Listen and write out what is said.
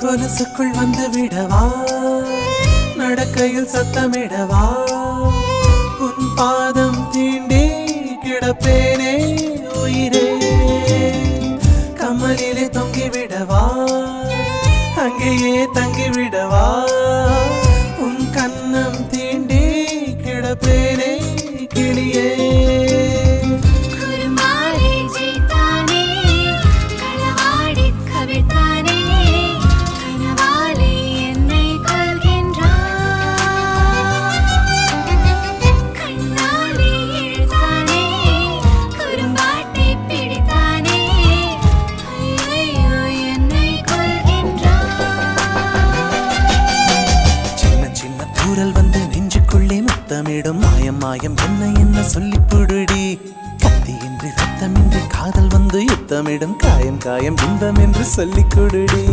கொலுசுக்குள் வந்து விடவா, நடக்கையில் சத்தமிடவா, உன் பாதம் தீண்டி கிடப்பேனே உயிரே. கமலிலே தொங்கிவிடவா, அங்கேயே தங்கிவிடவா, உன் கண்ணம் தீண்டி கிடப்பேனே கிளியே. குரல் வந்து நெஞ்சுக்குள்ளே முத்தமிடும் மாயம் மாயம் என்ன என்ன சொல்லி புடுடி. கத்தியின்றி ரத்தமின்றி காதல் வந்து யுத்தமிடும் காயம் காயம் இன்பம் என்று சொல்லிக் கொடுடி.